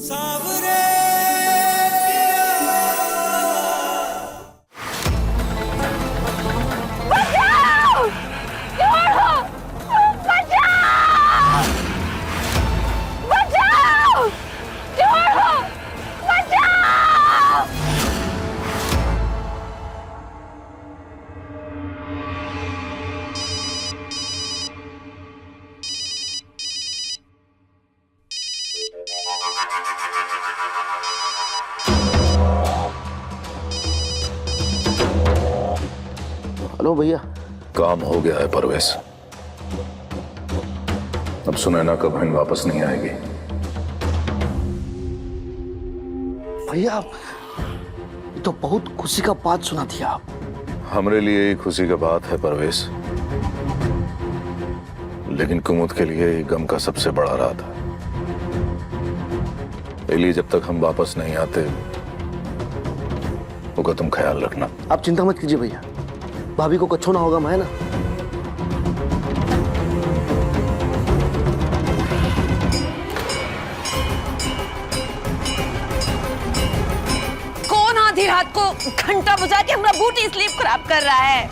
सावरे बचाओ! छोड़ो! बचाओ! बचाओ! छोड़ो! बचाओ! हेलो भैया। काम हो गया है परवेश। अब सुनैना का बहन वापस नहीं आएगी। भैया ये तो बहुत खुशी का बात सुना दिया आप। हमरे लिए ही खुशी की बात है परवेश, लेकिन कुमुद के लिए ये गम का सबसे बड़ा रात है। इसलिए जब तक हम वापस नहीं आते उसका तुम ख्याल रखना। आप चिंता मत कीजिए भैया, भाभी को कच्छो ना होगा, मैं ना। कौन आधी रात को घंटा बजा के हमारा बूटी स्लीप खराब कर रहा है?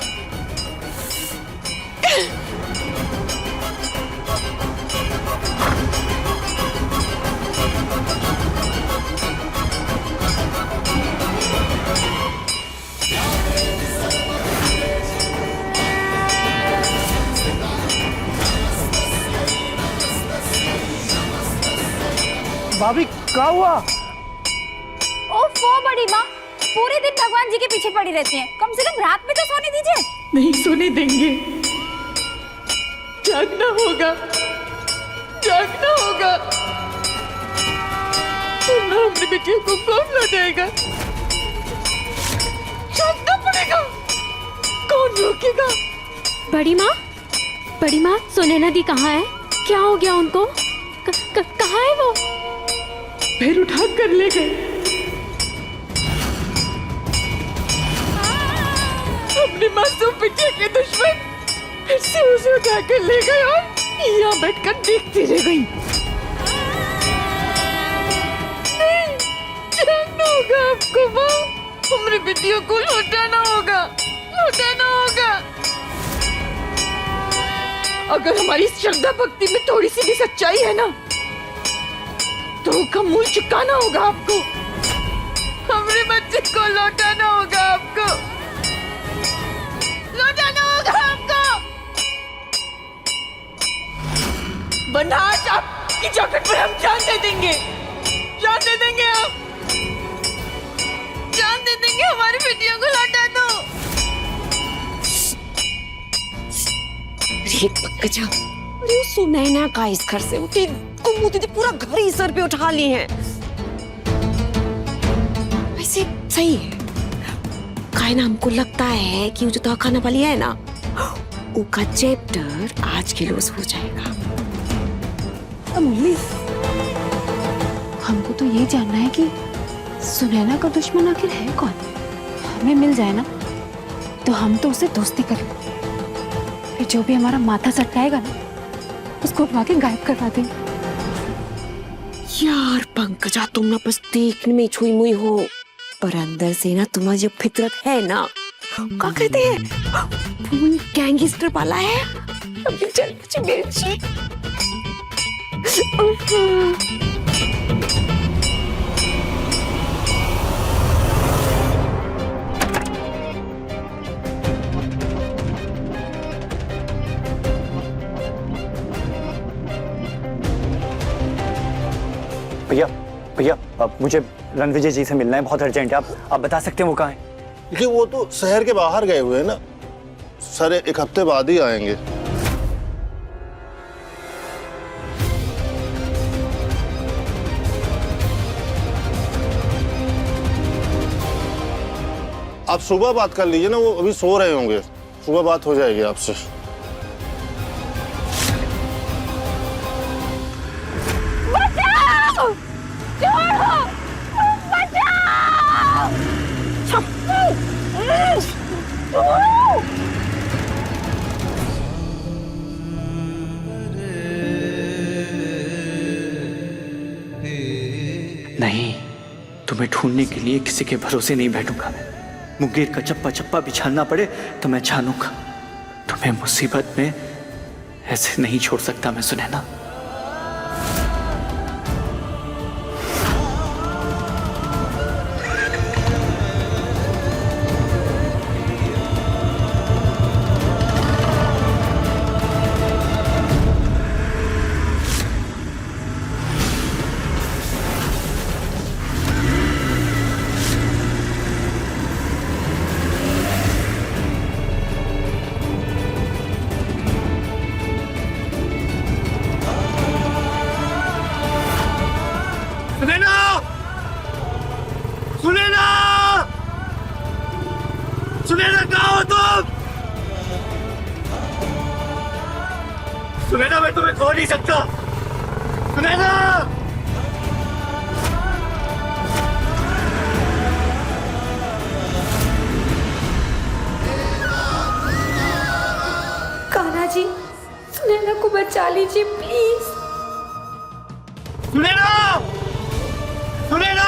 भाभी क्या हुआ? ओफो बड़ी माँ, पूरे दिन भगवान जी के पीछे पड़ी रहती हैं। कम से कम रात में तो सोने दीजिए। नहीं सोने देंगे, जागना होगा, जागना होगा। वरना अपने बेटियों को कौन लौटाएगा? जागना पड़ेगा, कौन रोकेगा? बड़ी माँ, सुनैना दी कहाँ है? क्या हो गया उनको? कहाँ है वो? फिर उठा कर ले गए। अपनी मासूम बिटिया के दुश्मन फिर से उसे उठा कर ले गए और यहाँ बैठकर देखती रह गई। नहीं, जागना होगा आपको माँ। हमारी बिटियों को लौटाना होगा, लौटाना होगा। अगर हमारी श्रद्धा भक्ति में थोड़ी सी भी सच्चाई है ना, तो का मूल चुकाना होगा आपको। हमारे बच्चे को लौटाना होगा आपको, लौटाना होगा आपको। वरना आज आपकी जॉकेट पर हम जान दे देंगे, जान दे देंगे हम, जान दे देंगे। हमारी बेटियों को लौटा दो। अरे पंकजा, अरे वो सुनैना का इस घर से उठी कुमुद ने पूरा घर ही सर पे उठा ली है। वैसे सही है, काहे ना हमको लगता है कि वो जो दवाखाना वाली है ना, उसका चैप्टर आज क्लोज हो जाएगा। मुरली, हमको तो ये जानना है कि सुनैना का दुश्मन आखिर है कौन? हमें मिल जाए ना तो हम तो उससे दोस्ती कर लेंगे। फिर जो भी हमारा माथा चटकाएगा ना, उसको उठवा के गायब करवा देंगे। यार पंकजा, तुम ना बस देखने में छुई मुई हो, पर अंदर से ना तुम्हारी जो फितरत है ना, क्या कहते हैं, फूल गैंगस्टर वाला है। अभी चल मुझे मिर्ची। भैया अब मुझे रणविजय जी से मिलना है, बहुत अर्जेंट है। आप बता सकते हैं वो कहाँ है? देखिए वो तो शहर के बाहर गए हुए हैं ना सर, एक हफ्ते बाद ही आएंगे। आप सुबह बात कर लीजिए ना, वो अभी सो रहे होंगे, सुबह बात हो जाएगी आपसे। बचाओ! छोड़ो! बचाओ! नहीं, तुम्हें ढूंढने के लिए किसी के भरोसे नहीं बैठूंगा मैं। मुंगेर का चप्पा चप्पा बिछाना पड़े तो मैं छानूंगा। तुम्हें मुसीबत में ऐसे नहीं छोड़ सकता मैं सुनैना। सुनैना! सुनैना! सुनैना कहाँ हो तुम? सुनैना मैं तुम्हें खो नहीं सकता। सुनैना! कान्हा जी, सुनैना को बचा लीजिए प्लीज। सुनैना! सुनैना!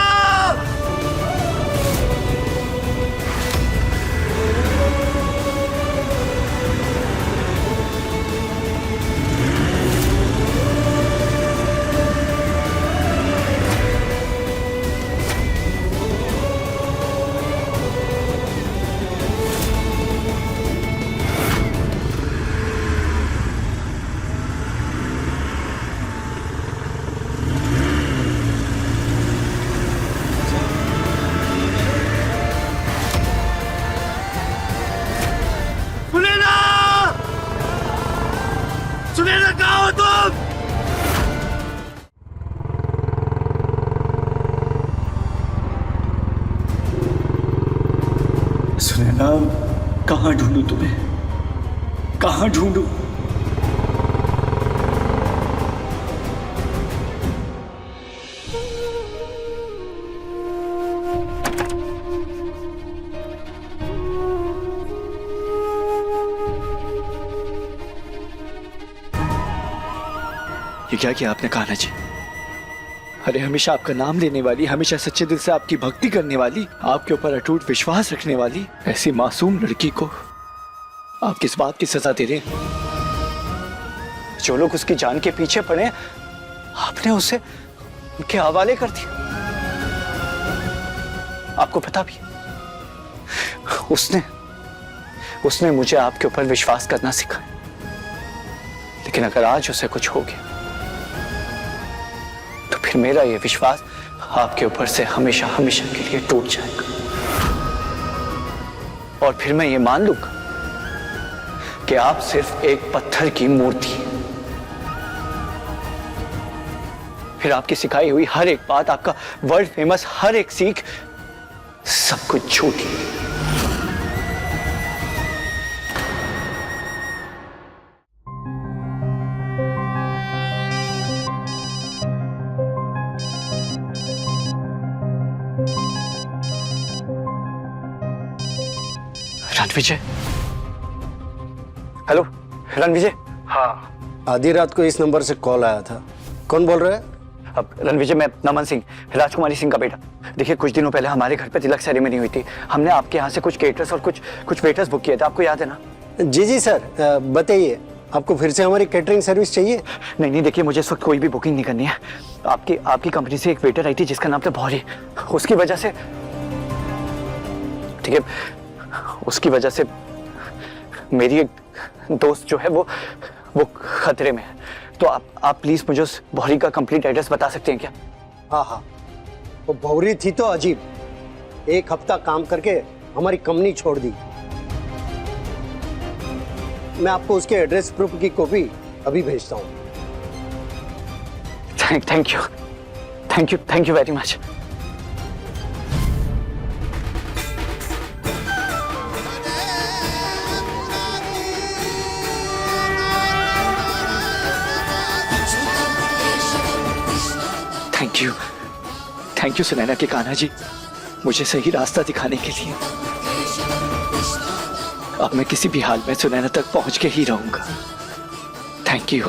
सुनैना! सुनैना कहाँ हो तुम? सुनैना, कहाँ ढूंढूं तुम्हें? कहाँ ढूंढूं? ये क्या किया आपने कान्हा जी? अरे हमेशा आपका नाम लेने वाली, हमेशा सच्चे दिल से आपकी भक्ति करने वाली, आपके ऊपर अटूट विश्वास रखने वाली ऐसी मासूम लड़की को आप किस बात की सजा दे रहे हैं? जो लोग उसकी जान के पीछे पड़े आपने उसे उनके हवाले कर दिया। आपको पता भी उसने मुझे आपके ऊपर विश्वास करना सिखाया, लेकिन अगर आज उसे कुछ हो गया तो फिर मेरा यह विश्वास आपके ऊपर से हमेशा हमेशा के लिए टूट जाएगा। और फिर मैं ये मान लूंगा कि आप सिर्फ एक पत्थर की मूर्ति हैं। फिर आपकी सिखाई हुई हर एक बात, आपका वर्ल्ड फेमस हर एक सीख, सब कुछ झूठी है। रणविजय, हेलो रणविजय। हाँ, आधी रात को इस नंबर से कॉल आया था। कौन बोल रहा है? अब रणविजय, मैं नमन सिंह, राजकुमारी सिंह का बेटा। देखिए, कुछ दिनों पहले हमारे घर पे तिलक सेरेमनी हुई थी। हमने आपके यहाँ से कुछ केटरर्स और कुछ वेटर्स बुक किए थे, आपको याद है ना? जी सर, बताइए, आपको फिर से हमारी कैटरिंग सर्विस चाहिए? नहीं, देखिए, मुझे इस वक्त कोई भी बुकिंग नहीं करनी है। आपकी कंपनी से एक वेटर आई थी जिसका नाम था भौरी। उसकी वजह से, ठीक है, उसकी वजह से मेरी एक दोस्त जो है वो खतरे में है। तो आप प्लीज मुझे उस भौरी का कंप्लीट एड्रेस बता सकते हैं क्या? हाँ, वो भौरी थी तो अजीब, एक हफ्ता काम करके हमारी कंपनी छोड़ दी। मैं आपको उसके एड्रेस प्रूफ की कॉपी अभी भेजता हूँ। Thank you very much. Thank you Sunaina के कान्हा जी, मुझे सही रास्ता दिखाने के लिए। अब मैं किसी भी हाल में सुनैना तक पहुंच के ही रहूंगा। Thank you.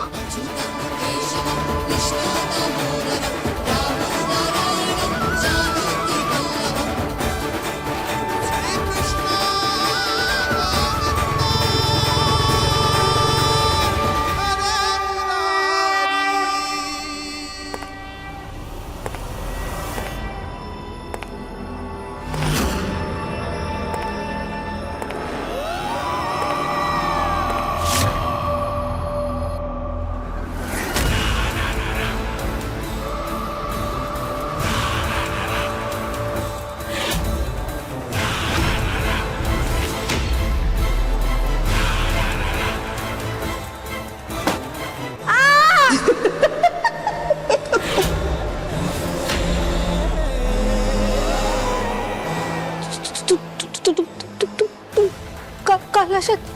कालाशत।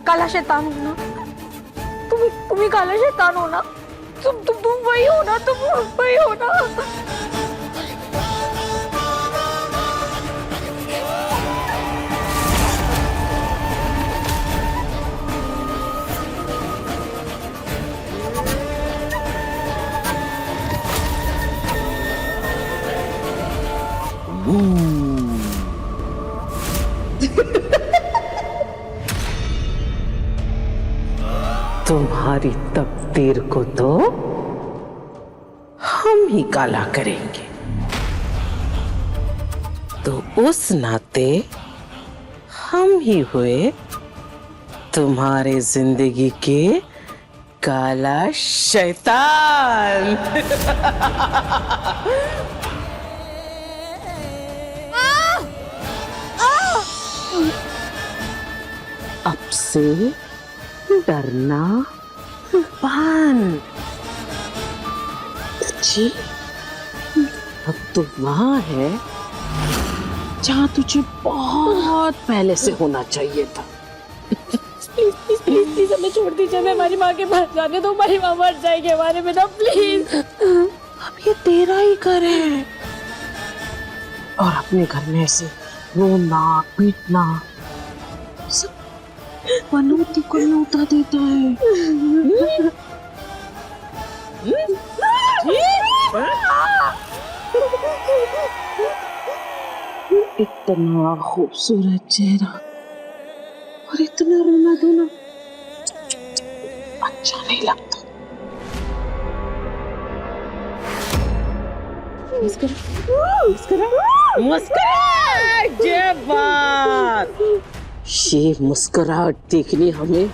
काला शैतान हो ना, तुम्ही काला शैतान हो ना, तुम वही हो ना, तुम वही हो ना। तुम्हारी तकदीर को तो हम ही काला करेंगे, तो उस नाते हम ही हुए तुम्हारे जिंदगी के काला शैतान। अब से डरना बंद। जी, अब तो वहां है जहां तुझे बहुत पहले से होना चाहिए था। प्लीज प्लीज प्लीज प्लीज हमें छोड़ दीजिए, हमें हमारी माँ के पास जाने दो, हमारी माँ मर जाएगी हमारे बिना, प्लीज। अब ये तेरा ही घर है और अपने घर में ऐसे रोना पीटना सब पनौती को लौटा देता है। इतना खूबसूरत चेहरा और इतना रोना धोना अच्छा नहीं लगता। ये बात, ये मुस्कुराहट देखनी हमें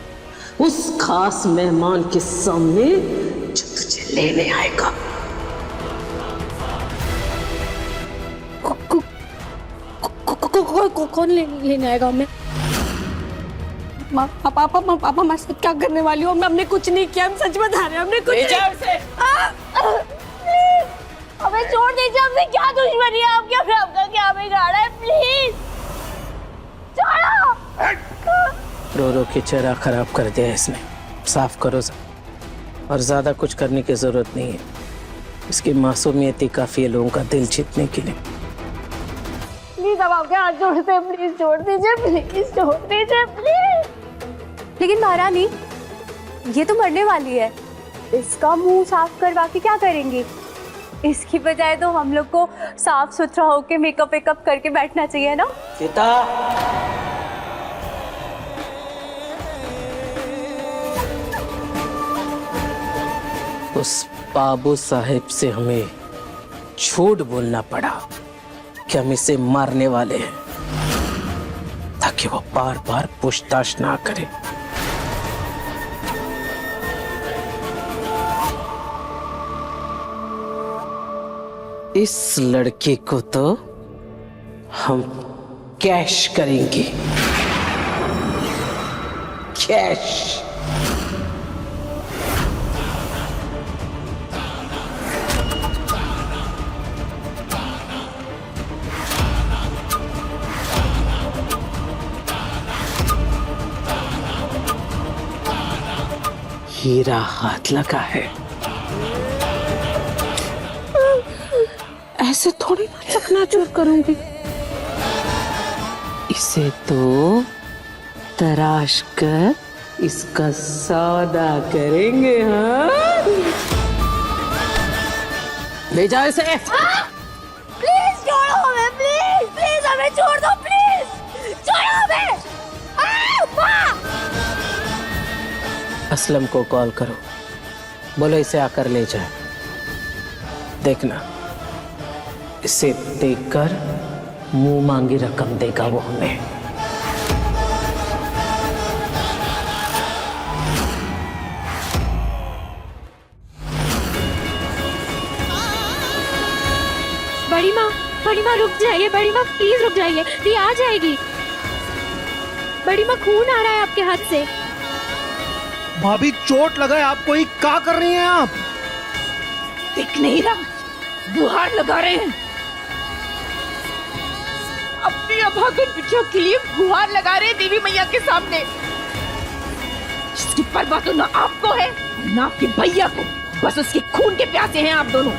उस खास मेहमान के सामने जो तुझे लेने आएगा। कौन लेने आएगा हमें? पापा मैं सब क्या करने वाली हूँ? हमने कुछ नहीं किया, हम सच बता रहे हैं, हमने कुछ नहीं। हमें छोड़ दीजिए, हमने क्या दुश्मनी है आपके, हमें आपका क्या बिगाड़ा है, प्लीज छोड़ो। रो रो के चेहरा खराब कर दिया इसने, साफ करो सब। और ज्यादा कुछ करने की जरूरत नहीं है, इसकी मासूमियत ही काफी है लोगों का दिल जीतने के लिए। प्लीज अब आपके हाथ जोड़ते हैं, प्लीज छोड़ दीजिए, प्लीज छोड़ दीजिए प्लीज। लेकिन महारानी, ये तो मरने वाली है, इसका मुंह साफ करवा के क्या करेंगी? इसकी बजाय तो हम लोग को साफ सुथरा होके मेकअप वेकअप करके बैठना चाहिए ना। सीता, उस बाबू साहेब से हमें झूठ बोलना पड़ा कि हम इसे मारने वाले हैं, ताकि वो बार बार पूछताछ ना करे। इस लड़के को तो हम कैश करेंगे, कैश। हीरा हाथ लगा है, ऐसे थोड़ी ना चकनाचूर करूंगी। इसे तो तराश कर इसका सौदा करेंगे। हाँ, ले जाओ इसे। प्लीज छोड़ो हमें, प्लीज प्लीज हमें छोड़ दो, प्लीज छोड़ो हमें। असलम को कॉल करो, बोलो इसे आकर ले जाए। देखना, इसे देखकर मुंह मांगी रकम देगा वो हमें। बड़ी माँ रुक जाइए, बड़ी माँ प्लीज रुक जाइए, ये आ जाएगी। बड़ी माँ खून आ रहा है आपके हाथ से। भाभी चोट लगा है आपको, ही क्या कर रही हैं आप? दिख नहीं रहा, गुहार लगा रहे हैं। अपनी अभागन बिटिया के लिए गुहार लगा रहे हैं देवी मैया के सामने, जिसकी परवाह तो ना आपको है ना आपके भैया को, बस उसके खून के प्यासे हैं आप दोनों।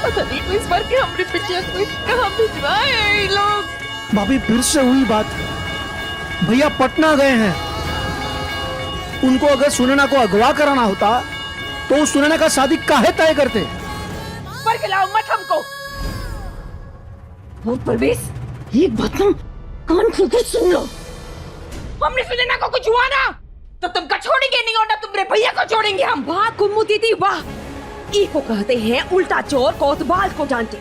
पता नहीं को इस बार के हमारी बिटिया को कहाँ भिजवाए ये लोग। भाभी फिर से हुई बात, भैया पटना गए हैं। उनको अगर सुनैना को अगवा कराना होता तो उस सुनैना का शादी काहे तय करते? पर खिलाओ मत हमको। वो परवेश, ये बात ना कान खोल कर सुन लो। हमने सुनैना को कुछ हुआ ना तो तुमको छोड़ेंगे नहीं और ना तुम्हारे भैया को छोड़ेंगे हम। वाह कुम्मू दीदी वाह, को कहते हैं उल्टा चोर कोतवाल को डांटे।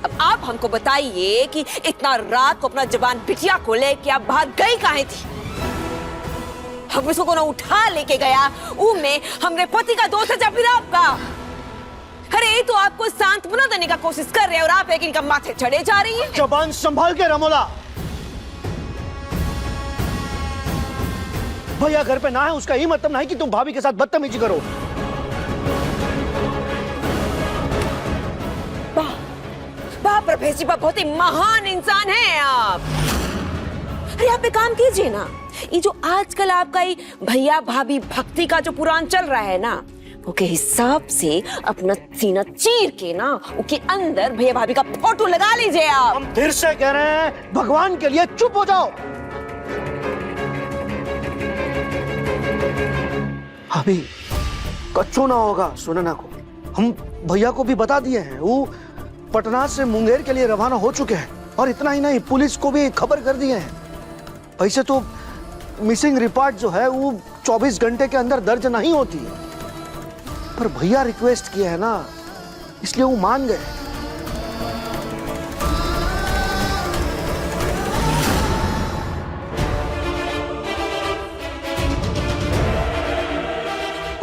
अब आप हमको बताइए कि इतना रात को अपना जवान बिटिया को लेके आप बाहर गई काहे थी? हम इसको ना उठा लेके गया, में हमरे पति का दोस्त है फिर आपका। अरे तो आपको सांत्वना देने का कोशिश कर रहे हैं और आप एक इनका माथे चढ़े जा रही हैं। जबान संभाल के रमोला। भैया घर पे ना है उसका ही मतलब नहीं कि तुम भाभी के साथ बदतमीजी करो। प्रभेश जी बहुत ही महान इंसान है आप। अरे आप एक काम कीजिए ना, ये जो आजकल आपका ये भैया भाभी भक्ति का जो पुराण चल रहा है ना, वो के हिसाब से अपना सीना चीर के ना उसके अंदर भैया भाभी का फोटो लगा लीजिए आप। हम फिर से कह रहे हैं, भगवान के लिए चुप हो जाओ। अभी कच्चो ना होगा सुनैना को। हम भैया को भी बता दिए हैं, वो पटना से मुंगेर के लिए रवाना हो चुके हैं। और इतना ही नहीं, पुलिस को भी खबर कर दिए हैं। वैसे तो मिसिंग रिपोर्ट जो है वो 24 घंटे के अंदर दर्ज नहीं होती है, पर भैया रिक्वेस्ट किए है ना, इसलिए वो मान गए।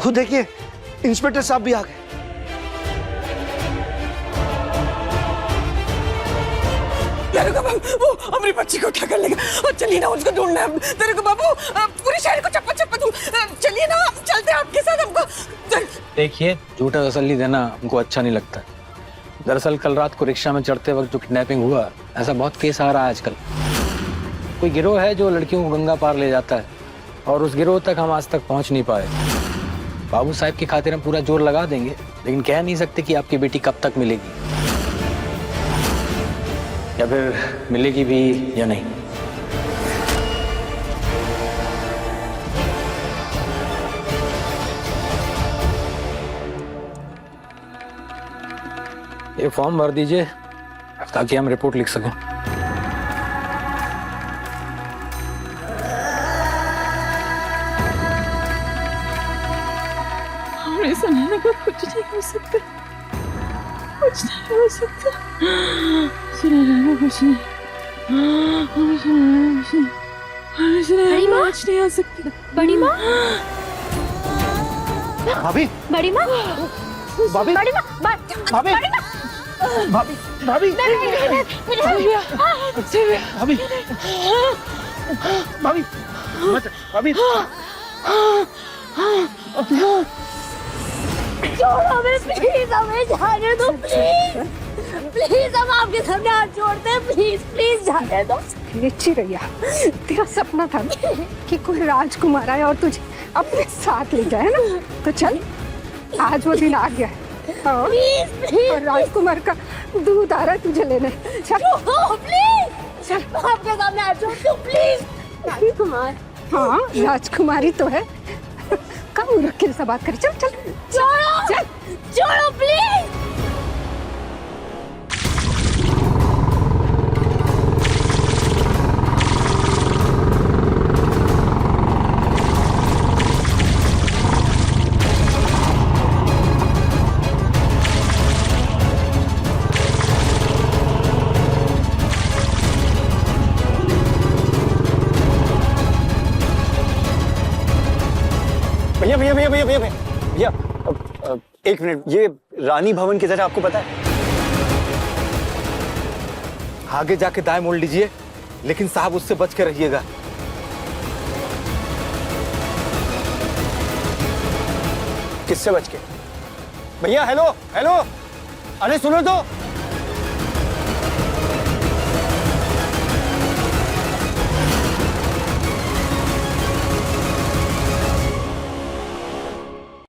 वो देखिए इंस्पेक्टर साहब भी आ गए। वो हमारी बच्ची को उठा कर लेगा और चलिए ना उसको ढूंढना है। तेरे को बाबू पूरे शहर को चप्पा चप्पा दूं, चलिए ना चलते हैं आपके साथ। हमको देखिए, झूठा तसल्ली देना हमको अच्छा नहीं लगता। दरअसल कल रात को रिक्शा में चढ़ते वक्त जो किडनैपिंग हुआ, ऐसा बहुत केस आ रहा है आजकल। कोई गिरोह है जो लड़कियों को गंगा पार ले जाता है और उस गिरोह तक हम आज तक पहुंच नहीं पाए। बाबू साहब की खातिर हम पूरा जोर लगा देंगे, लेकिन कह नहीं सकते कि आपकी बेटी कब तक मिलेगी या फिर मिलेगी भी या नहीं। ये फॉर्म भर दीजिए ताकि हम रिपोर्ट लिख सकें। हमने सुनैना को कुछ नहीं हो सकता, कुछ नहीं हो सकता। सुनैना को कुछ नहीं, बड़ी माँ कुछ नहीं हो सकता। बड़ी माँ, भाभी, बड़ी माँ, भाभी, बड़ी माँ, भाभी, भाभी, भाभी, भाभी, भाभी, भाभी, छोड़ो हमें प्लीज, हमें जाने दो प्लीज, प्लीज हम आपके सामने हाथ जोड़ते हैं, प्लीज प्लीज जाने दो। चिड़ैया, तेरा सपना था कि कोई राजकुमार आए और तुझे अपने साथ ले जाए ना, तो चल आज वो दिन आ गया है। और राजकुमार का दूध आ रहा है तुझे लेने। चल प्लीज चल, आपके सामने आ जाओ प्लीज। राजकुमार, हाँ राजकुमारी तो है। कहाँ रख के बात करी। चल चल छोड़ो चल छोड़ो प्लीज। भैया भैया भैया भैया भैया भैया एक मिनट, ये रानी भवन किधर है आपको पता है? आगे जाके दाएं मोड़ लीजिए, लेकिन साहब उससे बच के रहिएगा। किससे बच के? भैया हेलो हेलो, अरे सुनो तो।